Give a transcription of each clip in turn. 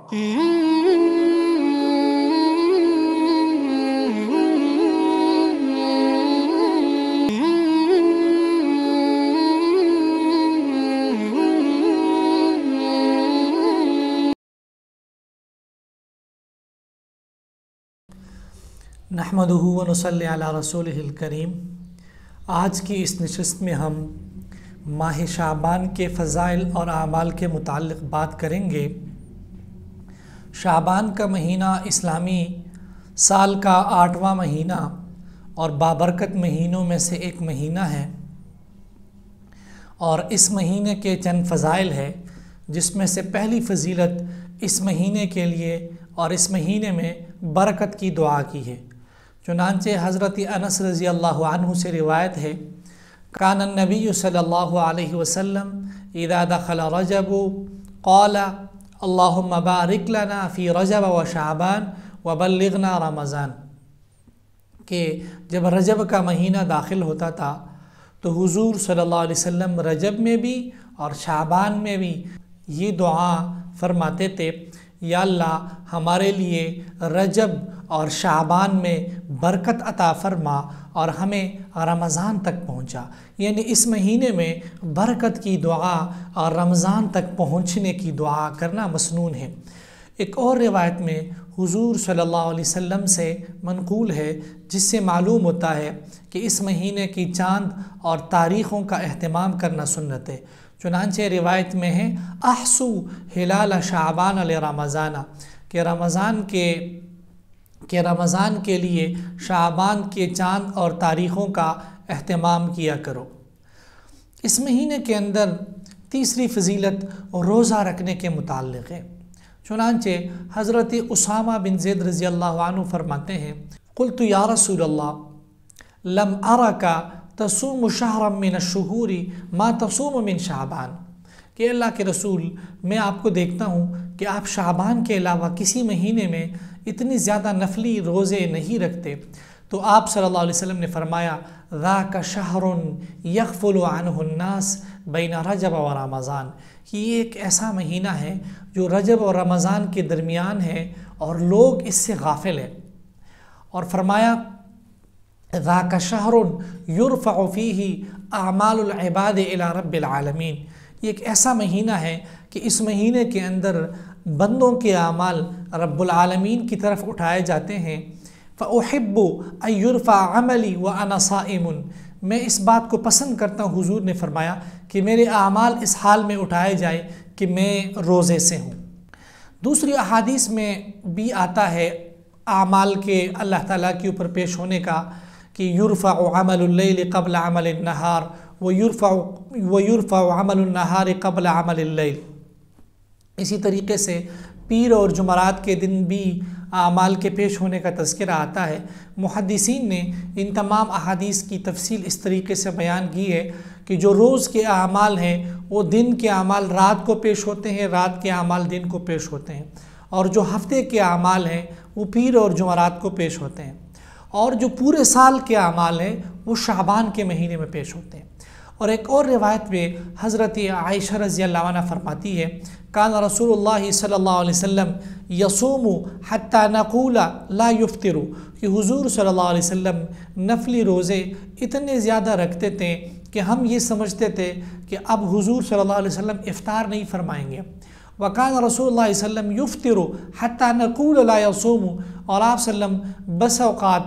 نحمدہ و نصلی علی رسولہ الکریم۔ آج کی اس نشست میں ہم ماہ شعبان کے فضائل اور اعمال کے متعلق بات کریں گے۔ شعبان کا مہینہ اسلامی سال کا 8واں مہینہ اور بابرکت مہینوں میں سے ایک مہینہ ہے، اور اس مہینے کے چند فضائل ہے، جس میں سے پہلی فضیلت اس مہینے کے لیے اور اس مہینے میں برکت کی دعا کی ہے۔ چنانچہ حضرت انس رضی اللہ عنہ سے روایت ہے، کان النبی صلی اللہ علیہ وسلم اذا دخل رجب قال اللہم بارک لنا فی رجب و شعبان وبلغنا رمضان، کہ جب رجب کا مہینہ داخل ہوتا تھا تو حضور صلی اللہ علیہ وسلم رجب میں بھی اور شعبان میں بھی یہ دعا فرماتے تھے، یا اللہ ہمارے لیے رجب اور شعبان میں برکت عطا فرما اور ہمیں رمضان تک پہنچا۔ یعنی اس مہینے میں برکت کی دعا اور رمضان تک پہنچنے کی دعا کرنا مسنون ہے۔ ایک اور روایت میں حضور صلی اللہ علیہ وسلم سے منقول ہے، جس سے معلوم ہوتا ہے کہ اس مہینے کی چاند اور تاریخوں کا اہتمام کرنا سنت ہے۔ چنانچہ روایت میں ہے احسو ہلال شعبان لرمضان، کہ رمضان کے لیے شعبان کے چاند اور تاریخوں کا اہتمام کیا کرو۔ اس مہینے کے اندر تیسری فضیلت روزہ رکھنے کے متعلق ہے۔ چنانچہ حضرت اسامہ بن زید رضی اللہ عنہ فرماتے ہیں، قلت یا رسول اللہ لم ارکا تصوم شہرا من الشہور ما تصوم من شعبان، کہ اللہ کے رسول میں آپ کو دیکھتا ہوں کہ آپ شعبان کے علاوہ کسی مہینے میں اتنی زیادہ نفلی روزے نہیں رکھتے۔ تو آپ صلی اللہ علیہ وسلم نے فرمایا ذاک شہر یغفل عنہ الناس بین رجب و رمضان، کہ یہ ایک ایسا مہینہ ہے جو رجب اور رمضان کے درمیان ہے اور لوگ اس سے غافل ہیں۔ اور فرمایا ذاک شہر یرفع فیہ اعمال العباد الی رب العالمین، یہ ایک ایسا مہینہ ہے کہ اس مہینے کے اندر بندوں کے اعمال رب العالمین کی طرف اٹھائے جاتے ہیں۔ فأحب ان یرفع عملی وانا صائم، میں اس بات کو پسند کرتا ہوں، حضور نے فرمایا کہ میرے اعمال اس حال میں اٹھائے جائے کہ میں روزے سے ہوں۔ دوسری احادیث میں بھی آتا ہے اعمال کے اللہ تعالیٰ کے اوپر پیش ہونے کا، کہ یرفع عمل اللیل قبل عمل النہار ویرفع عمل النہار قبل عمل اللیل۔ اسی طریقے سے پیر اور جمعرات کے دن بھی اعمال کے پیش ہونے کا تذکرہ آتا ہے۔ محدثین نے ان تمام احادیث کی تفصیل اس طریقے سے بیان کی ہے کہ جو روز کے اعمال ہیں وہ دن کے اعمال رات کو پیش ہوتے ہیں، رات کے اعمال دن کو پیش ہوتے ہیں، اور جو ہفتے کے اعمال ہیں وہ پیر اور جمعرات کو پیش ہوتے ہیں، اور جو پورے سال کے اعمال ہیں وہ شعبان کے مہینے میں پیش ہوتے ہیں۔ اور ایک اور روایت میں حضرت عائشہ رضی اللہ عنہ فرماتی ہے، کان رسول اللہ صلی اللہ علیہ وسلم یصوم حتی نقول لا یفطر، کہ حضور صلی اللہ علیہ وسلم نفلی روزے اتنے زیادہ رکھتے تھے کہ ہم یہ سمجھتے تھے کہ اب حضور صلی اللہ علیہ وسلم افطار نہیں فرمائیں گے۔ وکان رسول اللہ صلی اللہ علیہ وسلم یفطر حتی نقول لا یصوم، اور آپ صلی اللہ علیہ وسلم بس اوقات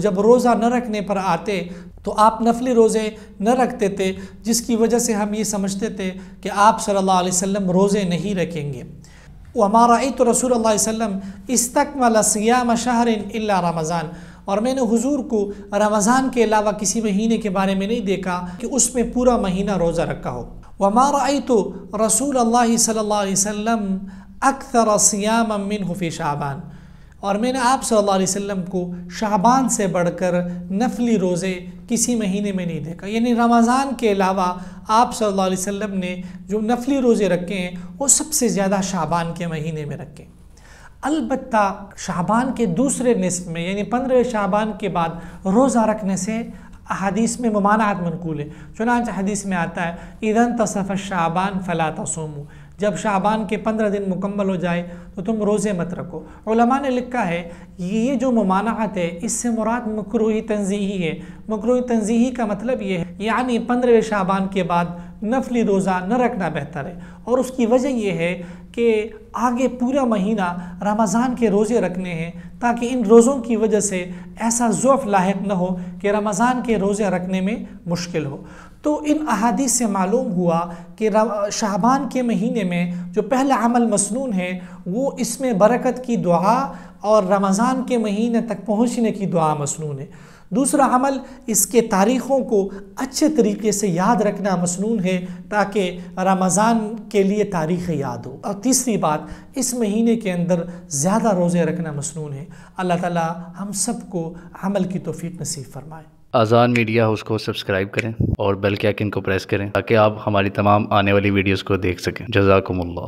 جب روزہ نہ رکھنے پر آتے تو آپ نفلی روزے نہ رکھتے تھے، جس کی وجہ سے ہم یہ سمجھتے تھے کہ آپ صلی اللہ علیہ وسلم روزے نہیں رکھیں گے۔ وما رأیت رسول اللہ صلی اللہ علیہ وسلم استکمل صیام شہر الا رمضان، اور میں نے حضور کو رمضان کے علاوہ کسی مہینے کے بارے میں نہیں دیکھا کہ اس میں پورا مہینہ روزہ رکھا ہو۔ وما رأیت رسول اللہ صلی اللہ علیہ وسلم اکثر صیاما منہ فی شعبان، اور میں نے آپ صلی اللہ علیہ وسلم کو شعبان سے بڑھ کر نفلی روزے کسی مہینے میں نہیں دیکھا۔ یعنی رمضان کے علاوہ آپ صلی اللہ علیہ وسلم نے جو نفلی روزے رکھے ہیں وہ سب سے زیادہ شعبان کے مہینے میں رکھے۔ البتہ شعبان کے دوسرے نصف میں یعنی 15 شعبان کے بعد روزہ رکھنے سے احادیث میں ممانعت منقول ہے۔ چنانچہ حدیث میں آتا ہے اذا انتصف الشعبان فلا تصوموا، جب شعبان کے 15 دن مکمل ہو جائے تو تم روزے مت رکھو۔ علماء نے لکھا ہے یہ جو ممانعت ہے اس سے مراد مکروہ تنزیہی ہے۔ مکروہ تنزیہی کا مطلب یہ ہے یعنی 15 شعبان کے بعد نفلی روزہ نہ رکھنا بہتر ہے، اور اس کی وجہ یہ ہے کہ آگے پورا مہینہ رمضان کے روزے رکھنے ہیں تاکہ ان روزوں کی وجہ سے ایسا ضعف لاحق نہ ہو کہ رمضان کے روزے رکھنے میں مشکل ہو۔ تو ان احادیث سے معلوم ہوا کہ شعبان کے مہینے میں جو پہلا عمل مسنون ہے وہ اس میں برکت کی دعا اور رمضان کے مہینے تک پہنچنے کی دعا مسنون ہے۔ دوسرا عمل اس کے تاریخوں کو اچھے طریقے سے یاد رکھنا مسنون ہے تاکہ رمضان کے لیے تاریخ یاد ہو۔ اور تیسری بات اس مہینے کے اندر زیادہ روزے رکھنا مسنون ہے۔ اللہ تعالی ہم سب کو عمل کی توفیق نصیب فرمائے۔ آذان میڈیا ہاؤس کو سبسکرائب کریں اور بیل کے آئیکن کو پریس کریں تاکہ آپ ہماری تمام آنے والی ویڈیوز کو دیکھ سکیں۔ جزاکم اللہ۔